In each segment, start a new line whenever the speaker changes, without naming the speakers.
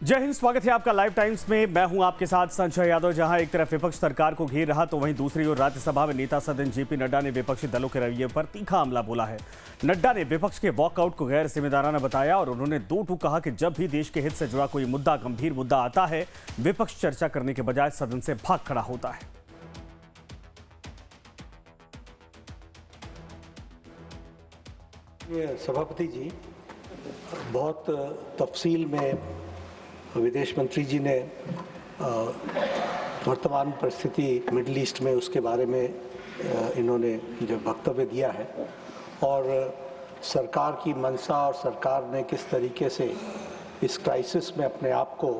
जय हिंद, स्वागत है आपका लाइव टाइम्स में। मैं हूं आपके साथ संजय यादव। जहां एक तरफ विपक्ष सरकार को घेर रहा तो वहीं दूसरी ओर राज्यसभा में नेता सदन जेपी नड्डा ने विपक्षी दलों के रवैये पर तीखा हमला बोला है। नड्डा ने विपक्ष के वॉकआउट को गैर जिम्मेदाराना बताया और उन्होंने दो टूक कहा कि जब भी देश के हित से जुड़ा कोई मुद्दा, गंभीर मुद्दा आता है, विपक्ष चर्चा करने के बजाय सदन से भाग खड़ा होता है।
सभापति जी, बहुत तफसील में विदेश मंत्री जी ने वर्तमान परिस्थिति मिडिल ईस्ट में उसके बारे में इन्होंने जो वक्तव्य दिया है और सरकार की मंशा और सरकार ने किस तरीके से इस क्राइसिस में अपने आप को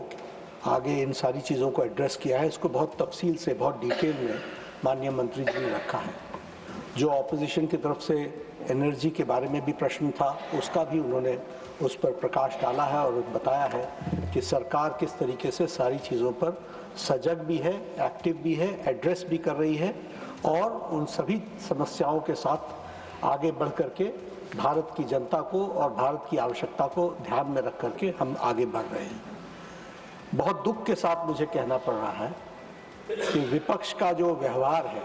आगे इन सारी चीज़ों को एड्रेस किया है, इसको बहुत तफसील से, बहुत डिटेल में माननीय मंत्री जी ने रखा है। जो ऑपोजिशन की तरफ से एनर्जी के बारे में भी प्रश्न था, उसका भी उन्होंने उस पर प्रकाश डाला है और बताया है कि सरकार किस तरीके से सारी चीज़ों पर सजग भी है, एक्टिव भी है, एड्रेस भी कर रही है और उन सभी समस्याओं के साथ आगे बढ़ करके भारत की जनता को और भारत की आवश्यकता को ध्यान में रख करके हम आगे बढ़ रहे हैं। बहुत दुख के साथ मुझे कहना पड़ रहा है कि विपक्ष का जो व्यवहार है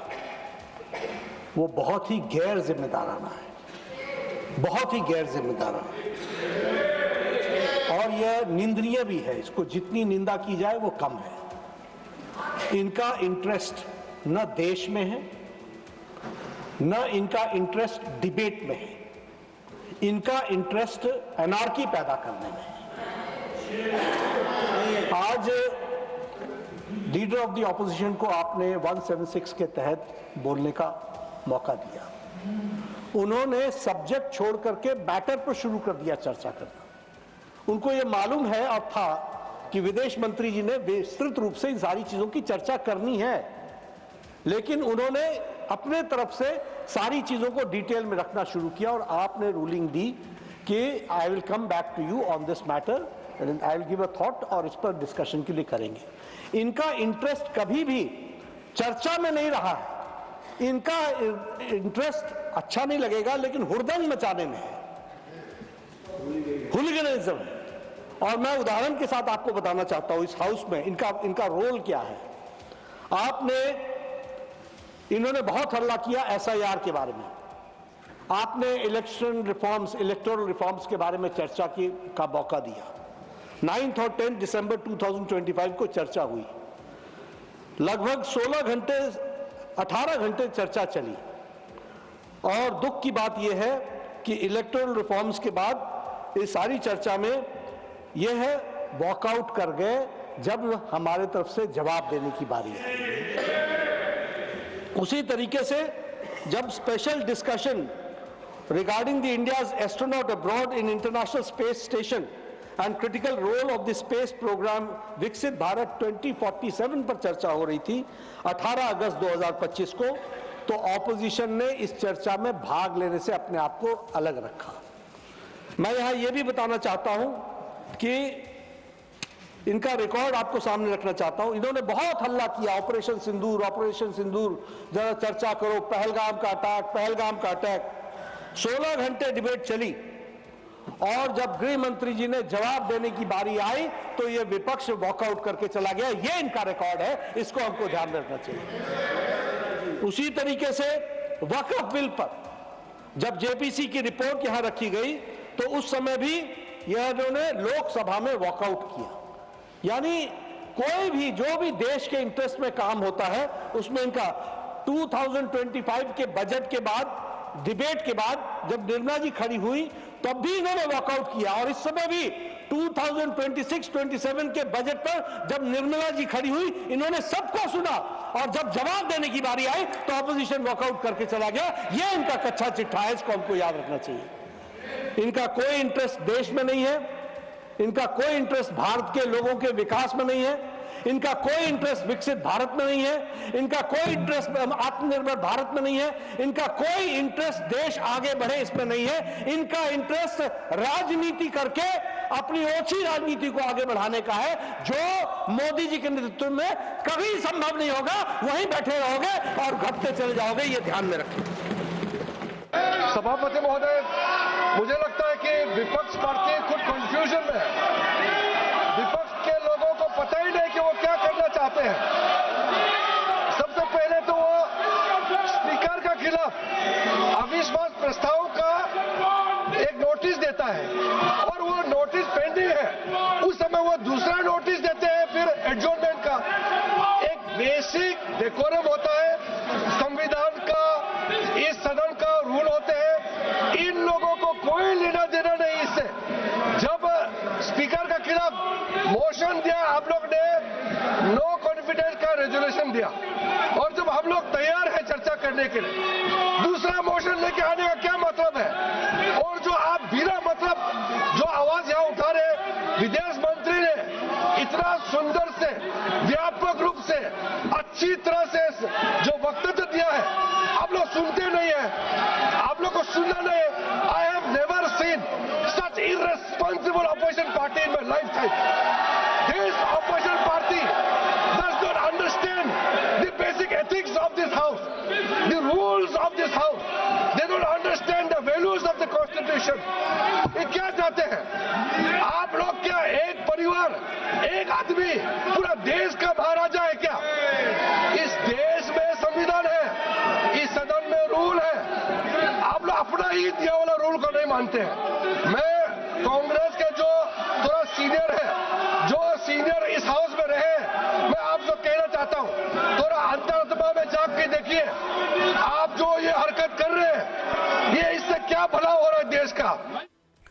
वो बहुत ही गैर जिम्मेदाराना है, बहुत ही गैर जिम्मेदाराना है और यह निंदनीय भी है। इसको जितनी निंदा की जाए वो कम है। इनका इंटरेस्ट न देश में है, न इनका इंटरेस्ट डिबेट में है, इनका इंटरेस्ट एनार्की पैदा करने में है। आज लीडर ऑफ द ऑपोजिशन को आपने 176 के तहत बोलने का मौका दिया। उन्होंने सब्जेक्ट छोड़ करके मैटर पर शुरू कर दिया चर्चा करना। उनको ये मालूम है और था कि विदेश मंत्री जी ने विस्तृत रूप से इन सारी चीजों की चर्चा करनी है, लेकिन उन्होंने अपने तरफ से सारी चीजों को डिटेल में रखना शुरू किया और आपने रूलिंग दी कि I will come back to you on this matter and I will give a thought और इस पर डिस्कशन के लिए करेंगे। इनका इंटरेस्ट कभी भी चर्चा में नहीं रहा है। इनका इंटरेस्ट अच्छा नहीं लगेगा लेकिन हुड़दंग मचाने में है, हुलिगनिज्म है। और मैं उदाहरण के साथ आपको बताना चाहता हूं इस हाउस में इनका रोल क्या है। इन्होंने बहुत हल्ला किया SIR के बारे में। आपने इलेक्शन रिफॉर्म्स, इलेक्टोरल रिफॉर्म्स के बारे में चर्चा का मौका दिया। 9 और 10 दिसंबर 2025 को चर्चा हुई। लगभग 18 घंटे चर्चा चली और दुख की बात यह है कि इलेक्टोरल रिफॉर्म्स के बाद इस सारी चर्चा में यह वॉकआउट कर गए जब हमारे तरफ से जवाब देने की बारी है। उसी तरीके से जब special discussion regarding the India's astronaut abroad in international space station and critical role of the space programme विकसित भारत 2047 पर चर्चा हो रही थी 18 अगस्त 2025 को, तो ऑपोजिशन ने इस चर्चा में भाग लेने से अपने आप को अलग रखा। मैं यहां यह भी बताना चाहता हूं कि इनका रिकॉर्ड आपको सामने रखना चाहता हूं। इन्होंने बहुत हल्ला किया, ऑपरेशन सिंदूर, ऑपरेशन सिंदूर, जरा चर्चा करो, पहलगाम का अटैक। 16 घंटे डिबेट चली और जब गृह मंत्री जी ने जवाब देने की बारी आई तो यह विपक्ष वॉकआउट करके चला गया। यह इनका रिकॉर्ड है, इसको हमको ध्यान रखना चाहिए। उसी तरीके से वक्फ बिल पर जब JPC की रिपोर्ट यहां रखी गई तो उस समय भी यह इन्होंने लोकसभा में वॉकआउट किया। यानी कोई भी जो भी देश के इंटरेस्ट में काम होता है उसमें इनका 2025 के बजट के बाद, डिबेट के बाद जब निर्मला जी खड़ी हुई तब भी इन्होंने वॉकआउट किया और इस समय भी 2026-27 के बजट पर जब निर्मला जी खड़ी हुई इन्होंने सबको सुना और जब जवाब देने की बारी आई तो ऑपोजिशन वॉकआउट करके चला गया। यह इनका कच्चा चिट्ठा है, इसको हमको याद रखना चाहिए। इनका कोई इंटरेस्ट देश में नहीं है, इनका कोई इंटरेस्ट भारत के लोगों के विकास में नहीं है, इनका कोई इंटरेस्ट विकसित भारत में नहीं है, इनका कोई इंटरेस्ट आत्मनिर्भर भारत में नहीं है, इनका कोई इंटरेस्ट देश आगे बढ़े इसमें नहीं है। इनका इंटरेस्ट राजनीति करके अपनी ओछी राजनीति को आगे बढ़ाने का है, जो मोदी जी के नेतृत्व में कभी संभव नहीं होगा। वहीं बैठे रहोगे और घटते चले जाओगे, ये ध्यान में रखें।
सभापति महोदय, मुझे लगता है कि विपक्ष पार्टी खुद कंफ्यूजन में है। विपक्ष के है और वो नोटिस पेंडिंग है, उस समय वो दूसरा नोटिस देते हैं फिर एडजॉर्नमेंट का। एक बेसिक डेकोरम होता है, संविधान का, इस सदन का रूल होते हैं, इन लोगों को कोई लेना देना नहीं इससे। जब स्पीकर के खिलाफ मोशन दिया आप लोग ने, नो कॉन्फिडेंस का रेजोल्यूशन दिया, और जब हम लोग तैयार हैं चर्चा करने के लिए, दूसरा मोशन लेके आने का क्या मतलब है? और जो आप बिना मतलब जो आवाज यहाँ उठा रहे, विदेश मंत्री ने इतना सुंदर से, व्यापक रूप से, अच्छी तरह से जो वक्तव्य दिया है, आप लोग सुनते नहीं है, आप लोग को सुनना नहीं है। I have never seen such irresponsible opposition party in my lifetime. This opposition party does not understand the basic ethics of this house, the rules of this house. They don't understand the values of the constitution. ये क्या चाहते हैं आप लोग? क्या एक परिवार, एक आदमी पूरा देश का महाराजा है क्या? इस देश में संविधान है, इस सदन में रूल है, आप लोग अपना ही दिया वाला रूल को नहीं मानते हैं। मैं कांग्रेस के जो थोड़ा सीनियर है, जो सीनियर इस हाउस में रहे, मैं आपसे कहना चाहता हूं, थोड़ा अंतरात्मा में जाग के देखिए, आप जो ये हरकत कर रहे हैं, ये इससे क्या भला हो रहा है देश का?